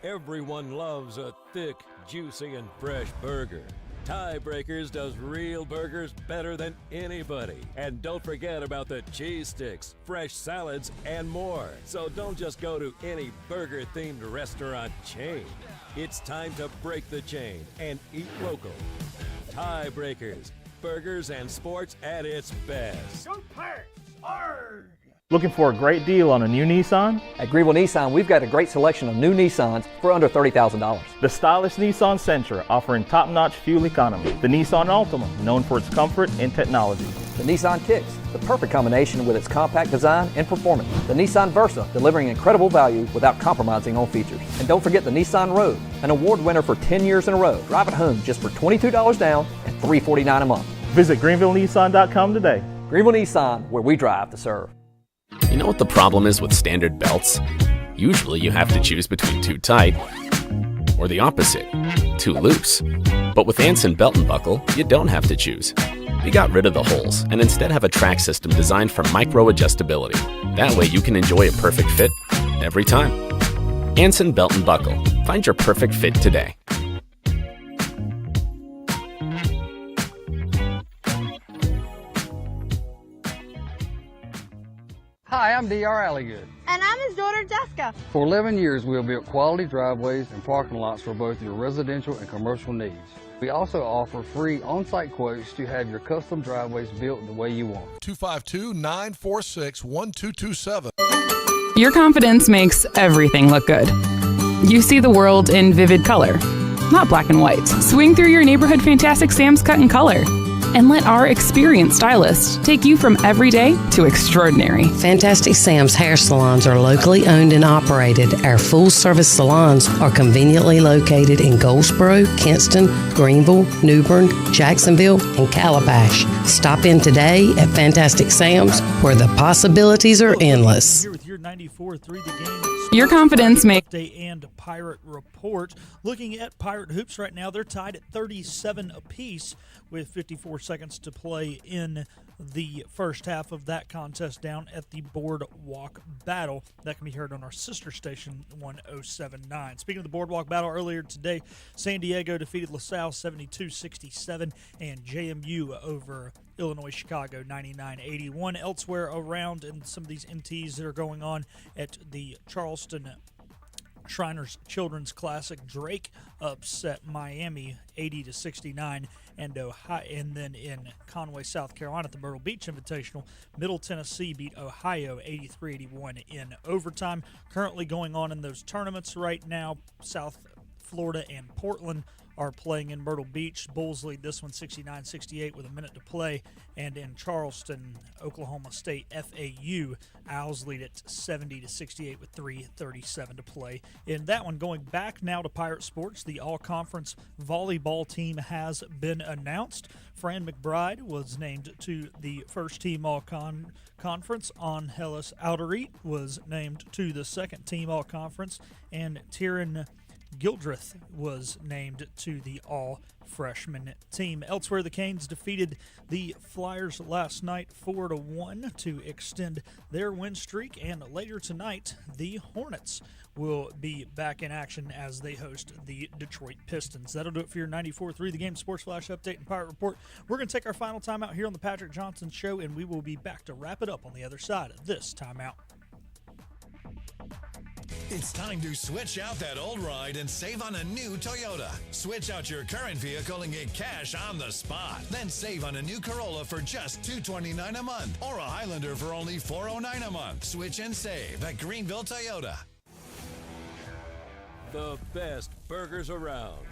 Everyone loves a thick, juicy, and fresh burger. Tiebreakers does real burgers better than anybody. And don't forget about the cheese sticks, fresh salads, and more. So don't just go to any burger-themed restaurant chain. It's time to break the chain and eat local. Tiebreakers, burgers and sports at its best. Go Pirates! Arrgh! Looking for a great deal on a new Nissan? At Greenville Nissan, we've got a great selection of new Nissans for under $30,000. The stylish Nissan Sentra, offering top-notch fuel economy. The Nissan Altima, known for its comfort and technology. The Nissan Kicks, the perfect combination with its compact design and performance. The Nissan Versa, delivering incredible value without compromising on features. And don't forget the Nissan Rogue, an award winner for 10 years in a row. Drive it home just for $22 down and $349 a month. Visit GreenvilleNissan.com today. Greenville Nissan, where we drive to serve. You know what the problem is with standard belts? Usually you have to choose between too tight or the opposite, too loose. But with Anson Belt & Buckle, you don't have to choose. We got rid of the holes and instead have a track system designed for micro-adjustability. That way you can enjoy a perfect fit every time. Anson Belt & Buckle. Find your perfect fit today. I'm D.R. Alligood. And I'm his daughter, Jessica. For 11 years, we have built quality driveways and parking lots for both your residential and commercial needs. We also offer free on-site quotes to have your custom driveways built the way you want. 252-946-1227. Your confidence makes everything look good. You see the world in vivid color, not black and white. Swing through your neighborhood Fantastic Sam's cut in color. And let our experienced stylists take you from everyday to extraordinary. Fantastic Sam's hair salons are locally owned and operated. Our full-service salons are conveniently located in Goldsboro, Kinston, Greenville, New Bern, Jacksonville, and Calabash. Stop in today at Fantastic Sam's, where the possibilities are endless. Here with your 94.3 The Game. Your confidence makes Update and Pirate Report. Looking at Pirate Hoops right now, they're tied at 37 apiece with 54 seconds to play in the first half of that contest down at the Boardwalk Battle. That can be heard on our sister station, 1079. Speaking of the Boardwalk Battle, earlier today, San Diego defeated LaSalle 72-67, and JMU over Illinois Chicago 99-81. Elsewhere around in some of these MTs that are going on at the Charleston Shriners Children's Classic, Drake upset Miami 80-69, and then in Conway, South Carolina at the Myrtle Beach Invitational, Middle Tennessee beat Ohio 83-81 in overtime. Currently going on in those tournaments right now, South Florida and Portland are playing in Myrtle Beach. Bulls lead this one 69-68 with a minute to play. And in Charleston, Oklahoma State, FAU, Owls lead it 70-68 with 3:37 to play. In that one, going back now to Pirate Sports, the all-conference volleyball team has been announced. Fran McBride was named to the first team all-conference. Angeles Alderit was named to the second team all-conference. And Tyrion Gildreth was named to the all-freshman team. Elsewhere, the Canes defeated the Flyers last night 4-1 to extend their win streak, and later tonight, the Hornets will be back in action as they host the Detroit Pistons. That'll do it for your 94.3 The Game Sports Flash Update and Pirate Report. We're going to take our final time out here on the Patrick Johnson Show, and we will be back to wrap it up on the other side of this timeout. It's time to switch out that old ride and save on a new Toyota. Switch out your current vehicle and get cash on the spot. Then save on a new Corolla for just $229 a month or a Highlander for only $409 a month. Switch and save at Greenville Toyota. The best burgers around.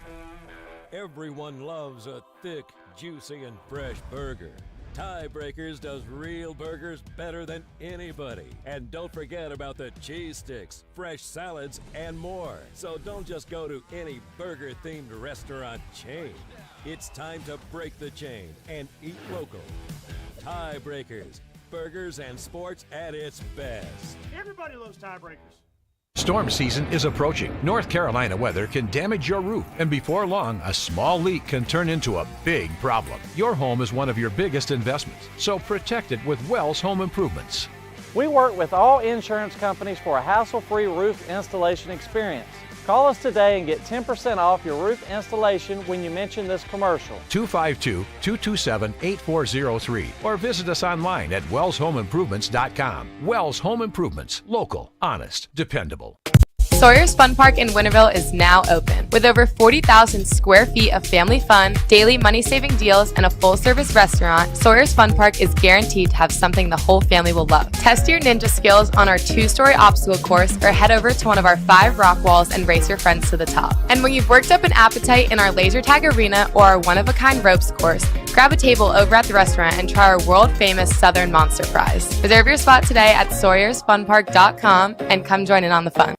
Everyone loves a thick, juicy, and fresh burger. Tiebreakers does real burgers better than anybody. And don't forget about the cheese sticks, fresh salads, and more. So don't just go to any burger-themed restaurant chain. It's time to break the chain and eat local. Tiebreakers, burgers and sports at its best. Everybody loves tiebreakers. Storm season is approaching. North Carolina weather can damage your roof, and before long, a small leak can turn into a big problem. Your home is one of your biggest investments, so protect it with Wells Home Improvements. We work with all insurance companies for a hassle-free roof installation experience. Call us today and get 10% off your roof installation when you mention this commercial. 252-227-8403 or visit us online at wellshomeimprovements.com. Wells Home Improvements. Local, honest, dependable. Sawyer's Fun Park in Winterville is now open. With over 40,000 square feet of family fun, daily money-saving deals, and a full-service restaurant, Sawyer's Fun Park is guaranteed to have something the whole family will love. Test your ninja skills on our 2-story obstacle course or head over to one of our 5 rock walls and race your friends to the top. And when you've worked up an appetite in our laser tag arena or our one-of-a-kind ropes course, grab a table over at the restaurant and try our world-famous Southern Monster Fries. Reserve your spot today at SawyersFunPark.com and come join in on the fun.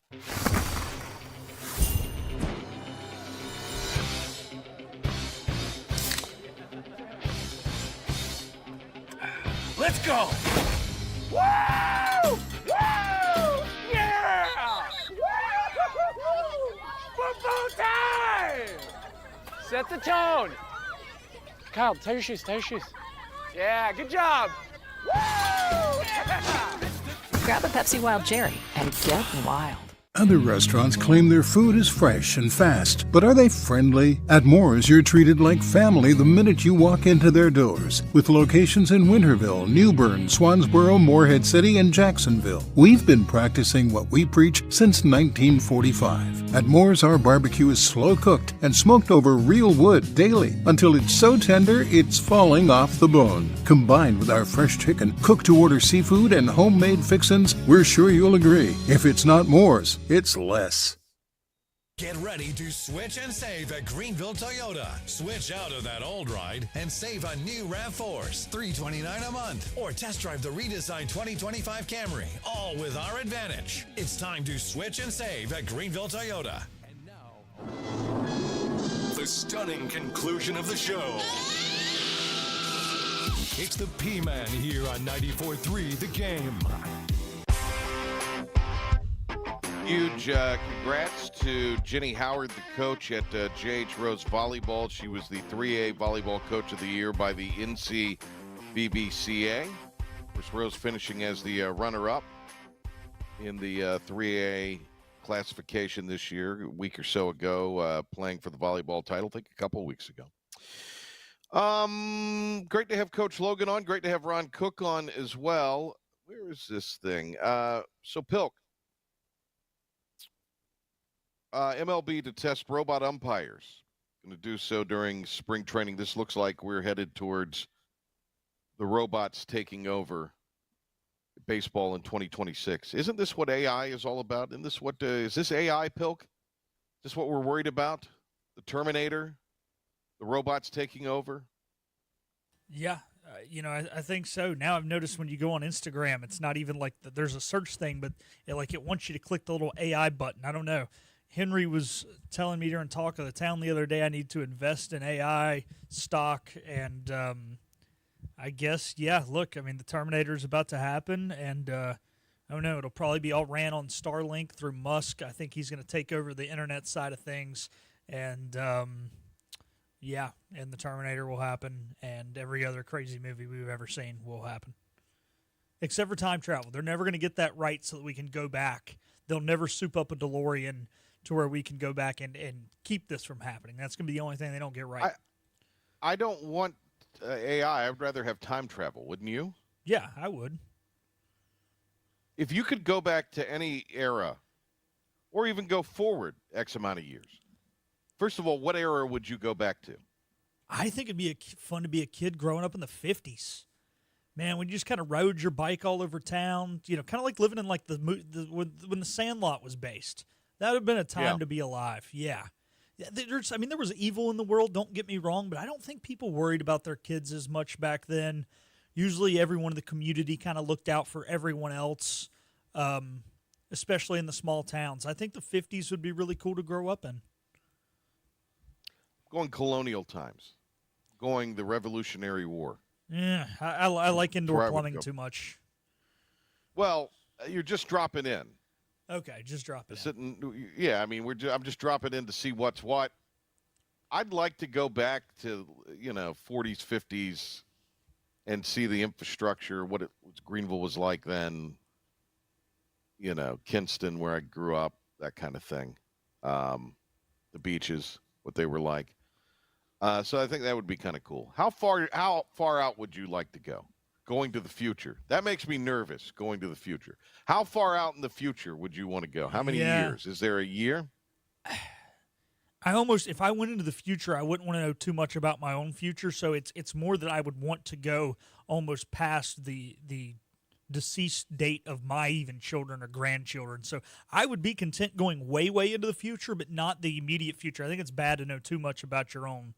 Let's go! Woo! Woo! Yeah! Football time! Set the tone. Kyle, tie your shoes, tie your shoes. Yeah, good job. Woo! Yeah! Grab a Pepsi Wild Cherry and get wild. Other restaurants claim their food is fresh and fast, but are they friendly? At Moore's, you're treated like family the minute you walk into their doors. With locations in Winterville, New Bern, Swansboro, Morehead City, and Jacksonville. We've been practicing what we preach since 1945. At Moore's, our barbecue is slow cooked and smoked over real wood daily until it's so tender it's falling off the bone. Combined with our fresh chicken, cooked-to-order seafood, and homemade fixins, we're sure you'll agree. If it's not Moore's, it's less. Get ready to switch and save at Greenville Toyota. Switch out of that old ride and save a new RAV4s, $329 a month. Or test drive the redesigned 2025 Camry, all with our advantage. It's time to switch and save at Greenville Toyota. And now, the stunning conclusion of the show. It's the P-Man here on 94.3 The Game. Huge congrats to Jenny Howard, the coach at J.H. Rose Volleyball. She was the 3A Volleyball Coach of the Year by the NCBBCA. Of course, Rose finishing as the runner-up in the 3A classification this year, a week or so ago, playing for the volleyball title, I think a couple of weeks ago. Great to have Coach Logan on. Great to have Ron Cook on as well. Where is this thing? So, Pilk. MLB to test robot umpires. Going to do so during spring training. This looks like we're headed towards the robots taking over baseball in 2026. Isn't this what AI is all about? Isn't this what is this AI, Pilk? Is this what we're worried about? The Terminator? The robots taking over? Yeah, I think so. Now I've noticed when you go on Instagram, it's not even like there's a search thing, but it wants you to click the little AI button. I don't know. Henry was telling me during Talk of the Town the other day I need to invest in AI stock, and I guess, yeah, look, I mean, the Terminator is about to happen, and I don't know, it'll probably be all ran on Starlink through Musk. I think he's going to take over the internet side of things, and yeah, and the Terminator will happen, and every other crazy movie we've ever seen will happen. Except for time travel. They're never going to get that right so that we can go back. They'll never soup up a DeLorean to where we can go back and keep this from happening. That's going to be the only thing they don't get right. I don't want AI. I'd rather have time travel, wouldn't you? Yeah, I would. If you could go back to any era or even go forward X amount of years, first of all, what era would you go back to? I think it'd be fun to be a kid growing up in the 50s. Man, when you just kind of rode your bike all over town, kind of like living in like when the Sandlot was based. That would have been a time to be alive. Yeah. There was evil in the world, don't get me wrong, but I don't think people worried about their kids as much back then. Usually everyone in the community kind of looked out for everyone else, especially in the small towns. I think the 50s would be really cool to grow up in. Going colonial times. Going the Revolutionary War. Yeah, I like indoor plumbing too much. Well, you're just dropping in. Okay, just drop it in. Yeah, I mean, I'm just dropping in to see what's what. I'd like to go back to, 40s, 50s and see the infrastructure, what Greenville was like then, Kinston, where I grew up, that kind of thing. The beaches, what they were like. So I think that would be kind of cool. How far out would you like to go? Going to the future. That makes me nervous, going to the future. How far out in the future would you want to go? How many years? Is there a year? If I went into the future, I wouldn't want to know too much about my own future, so it's more that I would want to go almost past the deceased date of my even children or grandchildren. So I would be content going way, way into the future, but not the immediate future. I think it's bad to know too much about your own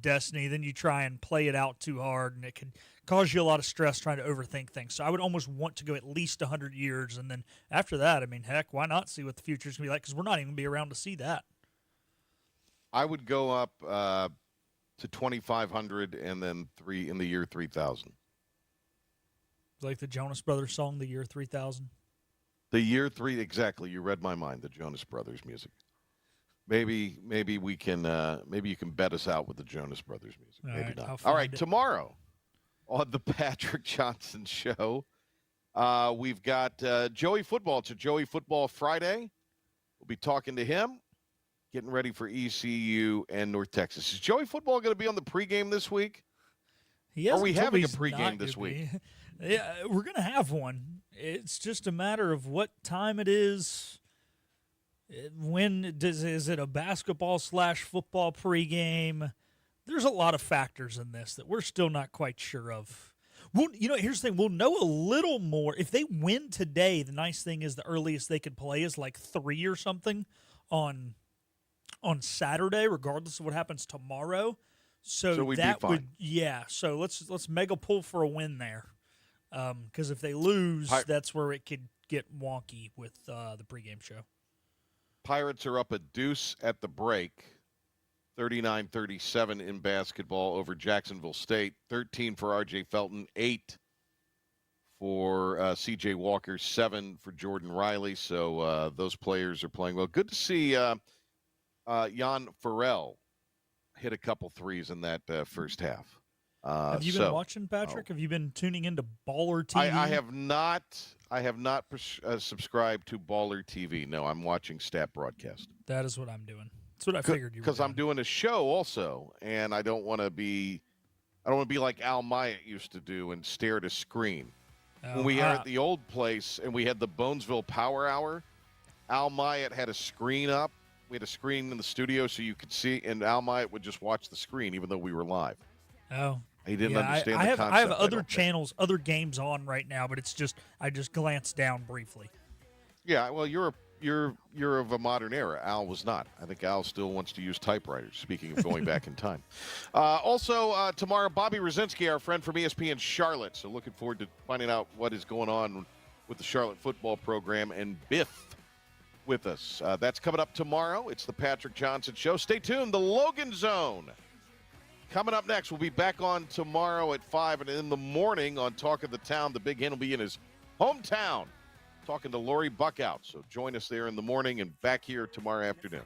destiny. Then you try and play it out too hard, and it can cause you a lot of stress trying to overthink things. So I would almost want to go at least 100 years, and then after that, I mean, heck, why not see what the future's going to be like? Because we're not even going to be around to see that. I would go up to 2,500 and then in the year 3000. Like the Jonas Brothers song, The Year 3000? The year 3, exactly. You read my mind, the Jonas Brothers music. Maybe we can, maybe you can bet us out with the Jonas Brothers music. Maybe not. All right, tomorrow on the Patrick Johnson Show, we've got Joey Football. It's a Joey Football Friday. We'll be talking to him, getting ready for ECU and North Texas. Is Joey Football going to be on the pregame this week? Are we having a pregame this week? Yeah, we're going to have one. It's just a matter of what time it is. Is it a basketball/football pregame? There's a lot of factors in this that we're still not quite sure of. Here's the thing. We'll know a little more. If they win today, the nice thing is the earliest they could play is like 3 or something on Saturday, regardless of what happens tomorrow. So we'd that be fine. So let's mega pull for a win there. Because if they lose, that's where it could get wonky with the pregame show. Pirates are up a deuce at the break, 39-37 in basketball over Jacksonville State. 13 for R.J. Felton, 8 for C.J. Walker, 7 for Jordan Riley. So those players are playing well. Good to see Jan Farrell hit a couple threes in that first half. Have you been watching, Patrick? Have you been tuning into Baller TV? I have not. I have not subscribed to Baller TV. No, I'm watching Stat Broadcast. That is what I'm doing. That's what I figured you were doing. Because I'm doing a show also, and I don't want to be like Al Myatt used to do and stare at a screen. When we were at the old place and we had the Bonesville Power Hour, Al Myatt had a screen up. We had a screen in the studio so you could see, and Al Myatt would just watch the screen even though we were live. Oh. He didn't understand the concept. I have other channels, other games on right now, but it's just I just glanced down briefly. Yeah, well, you're of a modern era. Al was not. I think Al still wants to use typewriters, speaking of going back in time. Also, tomorrow, Bobby Rosinski, our friend from ESPN Charlotte. So looking forward to finding out what is going on with the Charlotte football program, and Biff with us. That's coming up tomorrow. It's the Patrick Johnson Show. Stay tuned. The Logan Zone. Coming up next, we'll be back on tomorrow at 5, and in the morning on Talk of the Town, the Big Hen will be in his hometown talking to Lori Buckout. So join us there in the morning and back here tomorrow afternoon.